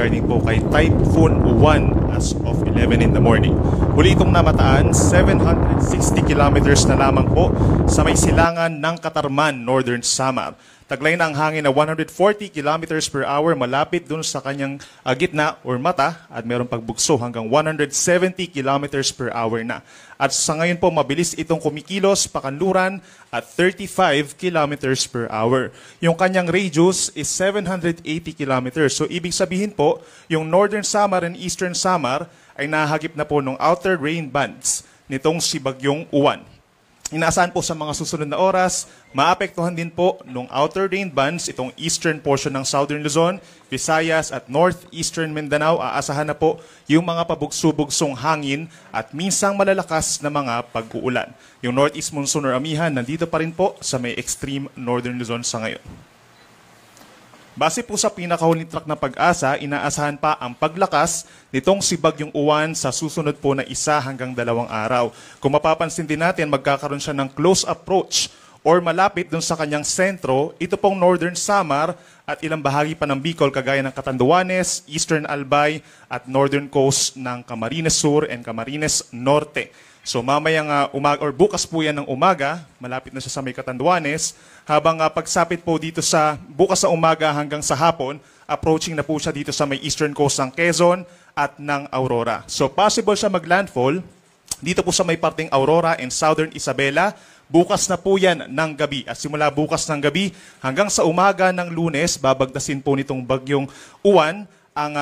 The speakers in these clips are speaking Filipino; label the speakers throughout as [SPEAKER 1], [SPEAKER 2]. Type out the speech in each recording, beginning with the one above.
[SPEAKER 1] regarding po kay Typhoon Uwan as of 11 in the morning. Huli itong namataan, 760 kilometers na lamang po sa may silangan ng Katarman, Northern Samar. Taglay na ang hangin na 140 kilometers per hour malapit dun sa kanyang gitna or mata at mayroong pagbugso hanggang 170 kilometers per hour na. At sa ngayon po mabilis itong kumikilos pakanluran at 35 kilometers per hour. Yung kanyang radius is 780 kilometers. So ibig sabihin po, yung Northern Samar and Eastern Samar ay nahagip na po ng outer rain bands nitong si Bagyong Uwan. Inaasahan po sa mga susunod na oras, maapektuhan din po ng outer rain bands itong eastern portion ng Southern Luzon, Visayas at Northeastern Mindanao. Aasahan na po yung mga pabugso-bugsong hangin at minsang malalakas na mga pag-uulan. Yung Northeast Monsoon or Amihan nandito pa rin po sa may extreme Northern Luzon sa ngayon. Base po sa pinakahuling track na Pag-asa, inaasahan pa ang paglakas nitong si Bagyong Uwan sa susunod po na 1 hanggang 2 araw. Kung mapapansin din natin, magkakaroon siya ng close approach or malapit dun sa kanyang sentro, ito pong Northern Samar at ilang bahagi pa ng Bicol kagaya ng Catanduanes, Eastern Albay at Northern Coast ng Camarines Sur and Camarines Norte. So mamayang umaga or bukas po yan ng umaga, malapit na siya sa may Catanduanes, habang pagsapit po dito sa bukas sa umaga hanggang sa hapon, approaching na po siya dito sa may eastern coast ng Quezon at ng Aurora. So possible siya maglandfall dito po sa may parteng Aurora and Southern Isabela, bukas na po yan ng gabi. At simula bukas ng gabi hanggang sa umaga ng Lunes, babagtasin po nitong Bagyong Uwan ang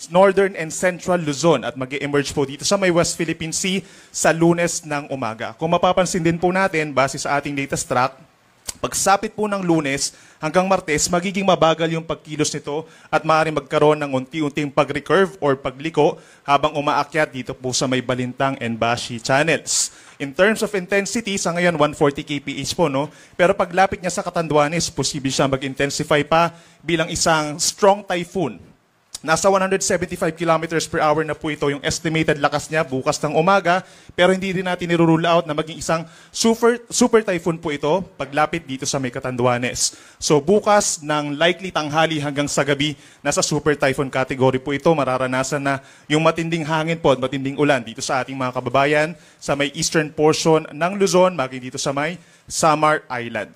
[SPEAKER 1] Northern and Central Luzon at mag-emerge po dito sa may West Philippine Sea sa Lunes ng umaga. Kung mapapansin din po natin, base sa ating latest track, pagsapit po ng Lunes hanggang Martes, magiging mabagal yung pagkilos nito at maaaring magkaroon ng unti-unting pag-recurve or pagliko habang umaakyat dito po sa may Balintang and Bashi channels. In terms of intensity, sa ngayon 140 kph po, no? Pero paglapit niya sa Catanduanes, posible siya mag-intensify pa bilang isang strong typhoon. Nasa 175 kilometers per hour na po ito yung estimated lakas niya bukas ng umaga, pero hindi din natin nirule out na maging isang super typhoon po ito paglapit dito sa may Catanduanes. So bukas ng likely tanghali hanggang sa gabi, nasa super typhoon category po ito, mararanasan na yung matinding hangin po at matinding ulan dito sa ating mga kababayan sa may eastern portion ng Luzon, maging dito sa may Samar Island.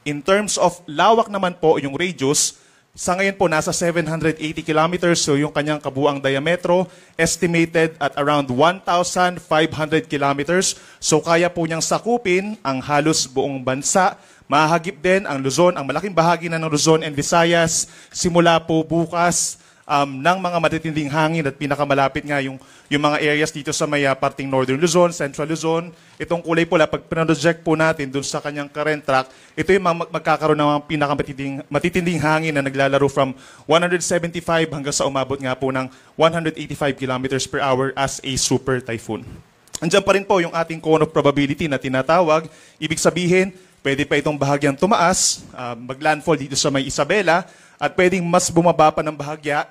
[SPEAKER 1] In terms of lawak naman po yung radius, sa ngayon po, nasa 780 kilometers, so yung kanyang kabuang diametro, estimated at around 1,500 kilometers. So kaya po niyang sakupin ang halos buong bansa. Mahagip din ang Luzon, ang malaking bahagi na ng Luzon and Visayas, simula po bukas ng mga matitinding hangin at pinakamalapit nga yung mga areas dito sa may parting Northern Luzon, Central Luzon. Itong kulay pula, pag pinroject po natin dun sa kanyang current track, ito yung magkakaroon ng mga pinakamatitinding hangin na naglalaro from 175 hanggang sa umabot nga po ng 185 kilometers per hour as a super typhoon. Andiyan pa rin po yung ating cone of probability na tinatawag. Ibig sabihin, pwede pa itong bahagyang tumaas, maglandfall dito sa may Isabela, at pwedeng mas bumaba pa ng bahagya,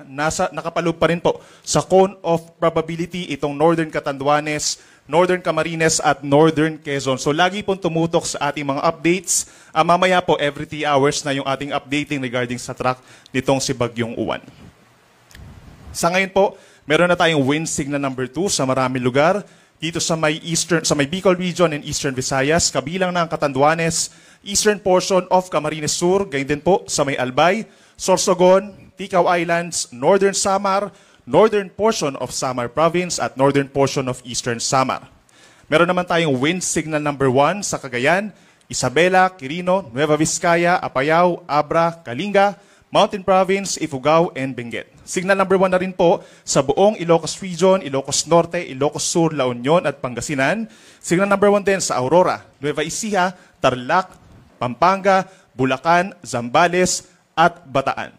[SPEAKER 1] nakapaloob pa rin po sa cone of probability itong Northern Catanduanes, Northern Camarines at Northern Quezon. So lagi pong tumutok sa ating mga updates. Mamaya po, every 3 hours na yung ating updating regarding sa track nitong si Bagyong Uwan. Sa ngayon po, meron na tayong wind signal number 2 sa maraming lugar. Dito sa may Bicol region and Eastern Visayas, kabilang ng Catanduanes, eastern portion of Camarines Sur, gayon din po sa may Albay, Sorsogon, Ticao Islands, Northern Samar, northern portion of Samar Province at northern portion of Eastern Samar. Meron naman tayong wind signal number 1 sa Cagayan, Isabela, Quirino, Nueva Vizcaya, Apayao, Abra, Kalinga, Mountain Province, Ifugao, and Benguet. Signal number 1 na rin po sa buong Ilocos Region, Ilocos Norte, Ilocos Sur, La Union at Pangasinan. Signal number 1 din sa Aurora, Nueva Ecija, Tarlac, Pampanga, Bulacan, Zambales, at Bataan.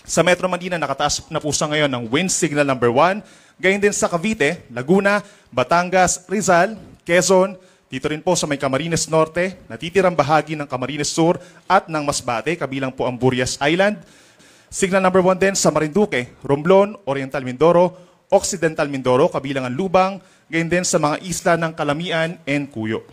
[SPEAKER 1] Sa Metro Manila, nakataas na po sa ngayon ng wind signal number 1. Gayon din sa Cavite, Laguna, Batangas, Rizal, Quezon, dito rin po sa may Camarines Norte, natitirang bahagi ng Camarines Sur at ng Masbate, kabilang po ang Burias Island. Signal number 1 din sa Marinduque, Romblon, Oriental Mindoro, Occidental Mindoro, kabilang ang Lubang, gayon din sa mga isla ng Calamian and Cuyo.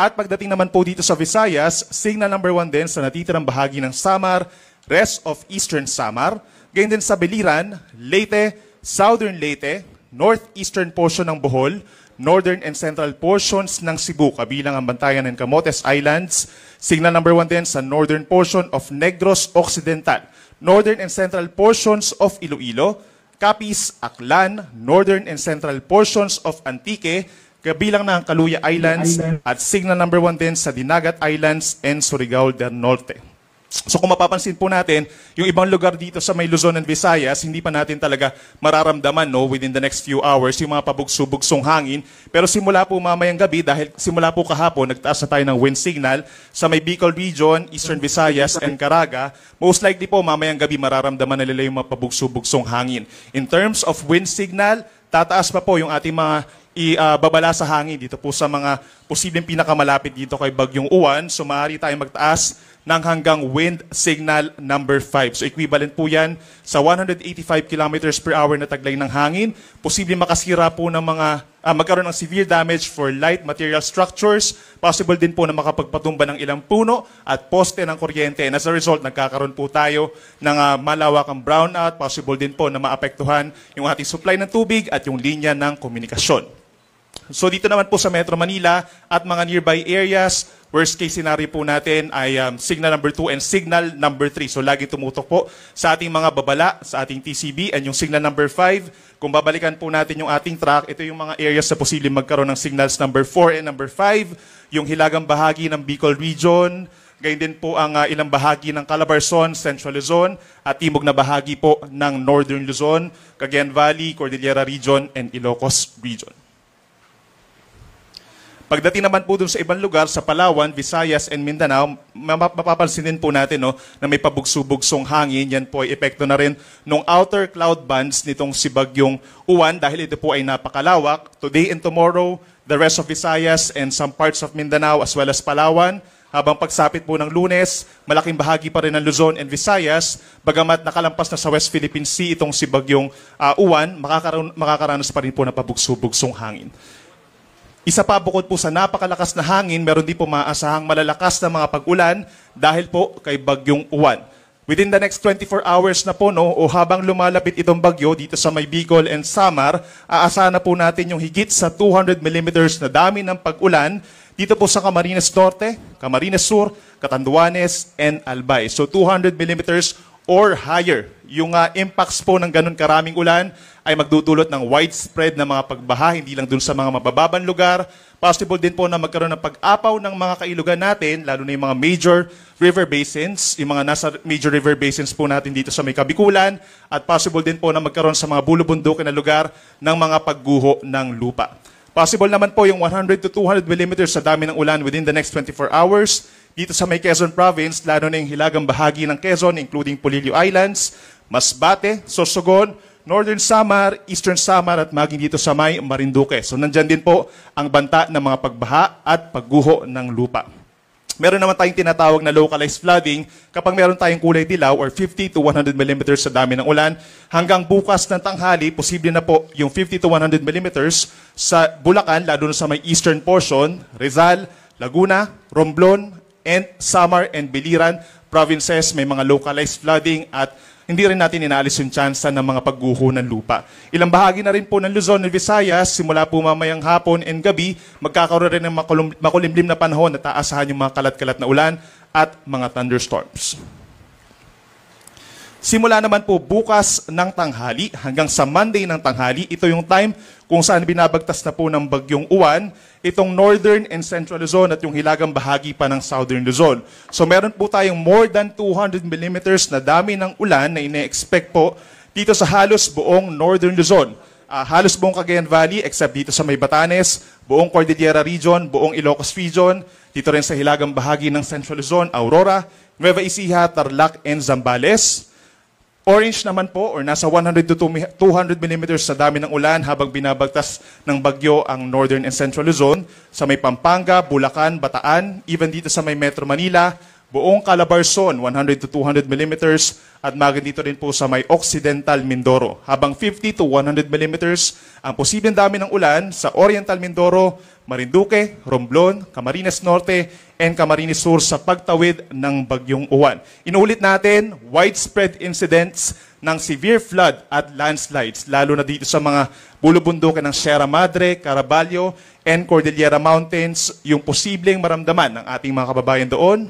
[SPEAKER 1] At pagdating naman po dito sa Visayas, signal number 1 din sa natitirang bahagi ng Samar, rest of Eastern Samar, gayon din sa Biliran, Leyte, Southern Leyte, northeastern portion ng Bohol, northern and central portions ng Cebu, kabilang ang Bantayan and Camotes Islands. Signal number 1 din sa northern portion of Negros Occidental, northern and central portions of Iloilo, Capiz, Aklan, northern and central portions of Antique, kabilang ng Caluya Islands, at signal number 1 din sa Dinagat Islands and Surigao del Norte. So kung mapapansin po natin, yung ibang lugar dito sa may Luzon and Visayas, hindi pa natin talaga mararamdaman within the next few hours yung mga pabugso-bugsong hangin. Pero simula po mamayang gabi, dahil simula po kahapon, nagtaas na tayo ng wind signal sa may Bicol Region, Eastern Visayas, and Caraga. Most likely po mamayang gabi mararamdaman na nila yung mga pabugso-bugsong hangin. In terms of wind signal, tataas pa po yung ating mga babala sa hangin dito po sa mga posibleng pinakamalapit dito kay Bagyong Uwan. So maaari tayong magtaas ng hanggang wind signal number 5. So equivalent po yan sa 185 kilometers per hour na taglay ng hangin. Posibleng makasira po ng magkaroon ng severe damage for light material structures. Possible din po na makapagpatumba ng ilang puno at poste ng kuryente. And as a result, nagkakaroon po tayo ng malawakang brownout. Possible din po na maapektuhan yung ating supply ng tubig at yung linya ng komunikasyon. So dito naman po sa Metro Manila at mga nearby areas, worst case scenario po natin ay signal number 2 and signal number 3. So lagi tumutok po sa ating mga babala, sa ating TCB, and yung signal number 5. Kung babalikan po natin yung ating track, ito yung mga areas na posibleng magkaroon ng signals number 4 and number 5. Yung hilagang bahagi ng Bicol Region, gayon din po ang ilang bahagi ng Calabarzon, Central Luzon, at timog na bahagi po ng Northern Luzon, Cagayan Valley, Cordillera Region, and Ilocos Region. Pagdating naman po dun sa ibang lugar, sa Palawan, Visayas, and Mindanao, mapapansin din po natin na may pabugso-bugsong hangin. Yan po ay epekto na rin ng outer cloud bands nitong si Bagyong Uwan dahil ito po ay napakalawak. Today and tomorrow, the rest of Visayas and some parts of Mindanao as well as Palawan. Habang pagsapit po ng Lunes, malaking bahagi pa rin ng Luzon and Visayas. Bagamat nakalampas na sa West Philippine Sea itong si Bagyong Uwan, makakaranas pa rin po ng pabugso-bugsong hangin. Isa pa bukod po sa napakalakas na hangin, meron din po maaasahang malalakas na mga pag-ulan dahil po kay Bagyong Uwan. Within the next 24 hours na po, o habang lumalapit itong bagyo dito sa may Bicol and Samar, aasahan na po natin yung higit sa 200 millimeters na dami ng pag-ulan dito po sa Camarines Norte, Camarines Sur, Catanduanes, and Albay. So 200 millimeters or higher. Yung impacts po ng ganun karaming ulan ay magdudulot ng widespread na mga pagbaha, hindi lang dun sa mga mabababang lugar. Possible din po na magkaroon ng pag-apaw ng mga kailugan natin, lalo na yung mga major river basins, yung mga nasa major river basins po natin dito sa may Kabikulan, at possible din po na magkaroon sa mga bulubundukin na lugar ng mga pagguho ng lupa. Possible naman po yung 100 to 200 millimeters sa dami ng ulan within the next 24 hours. Dito sa may Quezon Province, lalo na yung hilagang bahagi ng Quezon, including Polillo Islands, Masbate, Sorsogon, Northern Samar, Eastern Samar, at maging dito sa may Marinduque. So nandyan din po ang banta ng mga pagbaha at pagguho ng lupa. Meron naman tayong tinatawag na localized flooding kapag meron tayong kulay dilaw or 50 to 100 millimeters sa dami ng ulan. Hanggang bukas ng tanghali, posible na po yung 50 to 100 millimeters sa Bulacan, lalo na sa may eastern portion, Rizal, Laguna, Romblon, and Samar and Biliran provinces. May mga localized flooding at hindi rin natin inaalis yung tsansa ng mga pagguho ng lupa. Ilang bahagi na rin po ng Luzon at Visayas, simula po mamayang hapon and gabi, magkakaroon rin ng makulimlim na panahon at aasahan yung mga kalat-kalat na ulan at mga thunderstorms. Simula naman po bukas ng tanghali hanggang sa Monday ng tanghali, ito yung time kung saan binabagtas na po ng Bagyong Uwan, itong Northern and Central Luzon at yung hilagang bahagi pa ng Southern Luzon. So meron po tayong more than 200 millimeters na dami ng ulan na ine-expect po dito sa halos buong Northern Luzon. Halos buong Cagayan Valley except dito sa may Batanes, buong Cordillera Region, buong Ilocos Region, dito rin sa hilagang bahagi ng Central Luzon, Aurora, Nueva Ecija, Tarlac, and Zambales. Orange naman po, or nasa 100 to 200 millimeters sa dami ng ulan habang binabagtas ng bagyo ang Northern and Central Luzon, sa may Pampanga, Bulacan, Bataan, even dito sa may Metro Manila, buong Calabarzon, 100 to 200 millimeters, at maging dito rin po sa may Occidental Mindoro. Habang 50 to 100 millimeters ang posibleng dami ng ulan sa Oriental Mindoro, Marinduque, Romblon, Camarines Norte, and Camarines Sur sa pagtawid ng Bagyong Uwan. Inuulit natin, widespread incidents ng severe flood at landslides, lalo na dito sa mga bulubundukin ng Sierra Madre, Caraballo, and Cordillera Mountains, yung posibleng maramdaman ng ating mga kababayan doon.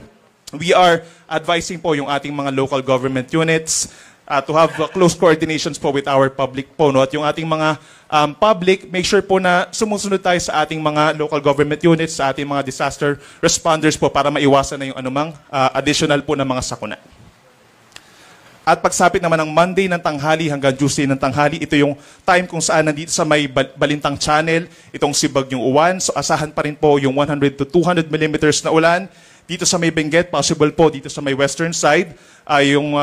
[SPEAKER 1] We are advising po yung ating mga local government units to have close coordinations po with our public po. No? At yung ating mga public, make sure po na sumusunod tayo sa ating mga local government units, sa ating mga disaster responders po para maiwasan na yung anumang additional po na mga sakuna. At pagsapit naman ng Monday ng tanghali hanggang Tuesday ng tanghali, ito yung time kung saan nandito sa may Balintang Channel, itong si Bagyong Uwan. So asahan pa rin po yung 100 to 200 millimeters na ulan. Dito sa may Benguet, possible po dito sa may western side, yung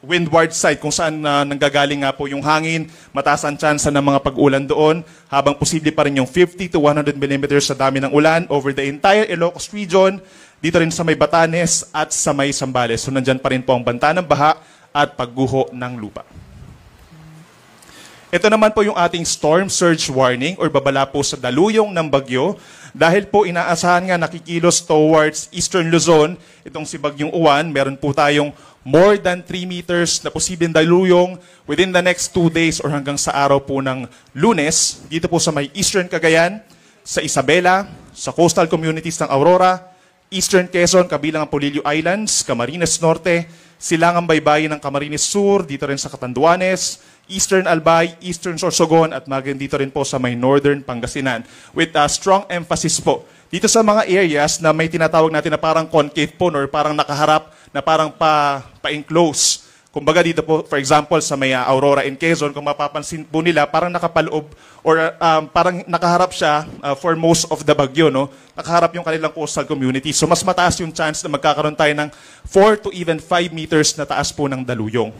[SPEAKER 1] windward side kung saan nanggagaling nga po yung hangin, mataas ang tsansa ng mga pag-ulan doon, habang posible pa rin yung 50 to 100 millimeters sa dami ng ulan over the entire Ilocos region, dito rin sa may Batanes at sa may Zambales. So nandyan pa rin po ang banta ng baha at pagguho ng lupa. Ito naman po yung ating storm surge warning or babala po sa daluyong ng bagyo. Dahil po inaasahan nga nakikilos towards Eastern Luzon, itong si Bagyong Uwan, meron po tayong more than 3 meters na posibleng daluyong within the next 2 days or hanggang sa araw po ng Lunes, dito po sa may Eastern Cagayan, sa Isabela, sa coastal communities ng Aurora, Eastern Quezon, kabilang ang Polillo Islands, Camarines Norte, Silangang Baybayin ng Camarines Sur, dito rin sa Catanduanes, Eastern Albay, Eastern Sorsogon, at maging dito rin po sa may Northern Pangasinan. With a strong emphasis po dito sa mga areas na may tinatawag natin na parang concave po or parang nakaharap na parang pa-enclose. Kumbaga dito po, for example, sa may Aurora in Quezon, kung mapapansin po nila, parang nakapaloob or parang nakaharap siya for most of the bagyo. No? Nakaharap yung kanilang coastal community. So mas mataas yung chance na magkakaroon tayo ng 4 to even 5 meters na taas po ng daluyong.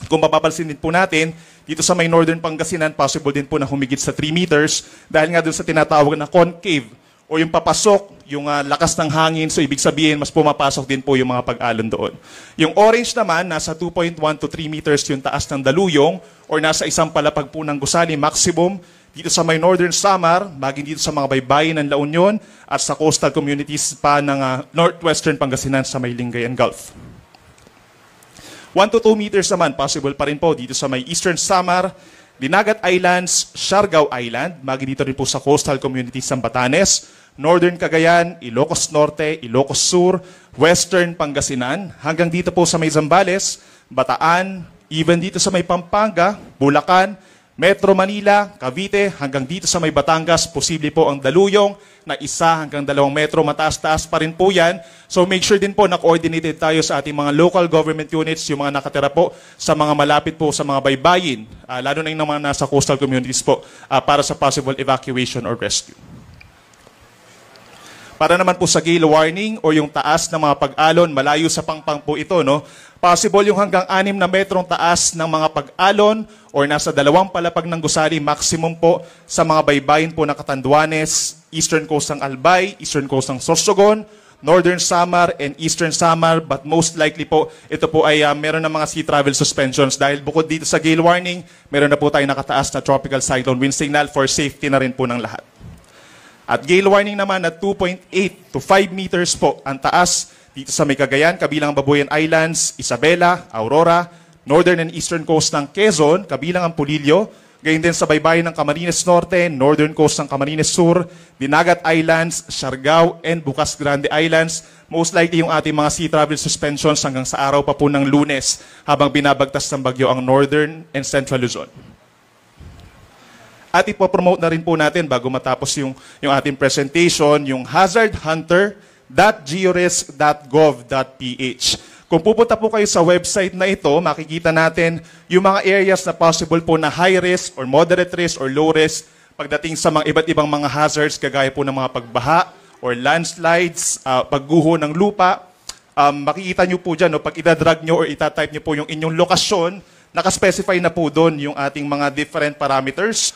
[SPEAKER 1] Kung mapapansin din po natin, dito sa may Northern Pangasinan, possible din po na humigit sa 3 meters dahil nga doon sa tinatawag na concave o yung papasok, yung lakas ng hangin, so ibig sabihin, mas pumapasok din po yung mga pag-alon doon. Yung orange naman, nasa 2.1 to 3 meters yung taas ng daluyong or nasa isang palapag po ng gusali maximum dito sa may Northern Samar, maging dito sa mga baybayin ng La Union at sa coastal communities pa ng Northwestern Pangasinan sa may Lingayen Gulf. 1 to 2 meters naman, possible pa rin po dito sa may Eastern Samar, Dinagat Islands, Siargao Island, maging dito rin po sa coastal communities ng Batanes, Northern Cagayan, Ilocos Norte, Ilocos Sur, Western Pangasinan, hanggang dito po sa may Zambales, Bataan, even dito sa may Pampanga, Bulacan, Metro Manila, Cavite, hanggang dito sa may Batangas, posible po ang daluyong na 1 hanggang 2 metro, mataas-taas pa rin po yan. So make sure din po na coordinated tayo sa ating mga local government units, yung mga nakatira po sa mga malapit po sa mga baybayin, lalo na yung mga nasa coastal communities po, para sa possible evacuation or rescue. Para naman po sa gale warning o yung taas ng mga pag-alon, malayo sa pangpang po ito, no? Possible yung hanggang 6 na metrong taas ng mga pag-alon or nasa 2 palapag ng gusali, maximum po sa mga baybayin po ng Catanduanes, Eastern Coast ng Albay, Eastern Coast ng Sorsogon, Northern Samar, and Eastern Samar. But most likely po, ito po ay meron ng mga sea travel suspensions dahil bukod dito sa gale warning, meron na po tayo nakataas na tropical cyclone wind signal for safety na rin po ng lahat. At gale warning naman na 2.8 to 5 meters po ang taas dito sa may Cagayan, kabilang ang Babuyan Islands, Isabela, Aurora, Northern and Eastern Coast ng Quezon, kabilang ang Polillo, gayon din sa baybayin ng Camarines Norte, Northern Coast ng Camarines Sur, Dinagat Islands, Siargao, and Bukas Grande Islands. Most likely yung ating mga sea travel suspensions hanggang sa araw pa po ng Lunes habang binabagtas ng bagyo ang Northern and Central Luzon. At ipopromote na rin po natin bago matapos yung ating presentation, yung hazardhunter.georisk.gov.ph. Kung pupunta po kayo sa website na ito, makikita natin yung mga areas na possible po na high risk or moderate risk or low risk pagdating sa mga iba't ibang mga hazards kagaya po ng mga pagbaha or landslides, pagguho ng lupa. Makikita nyo po dyan, no, pag itadrag nyo or itatype nyo po yung inyong lokasyon, nakaspecify na po doon yung ating mga different parameters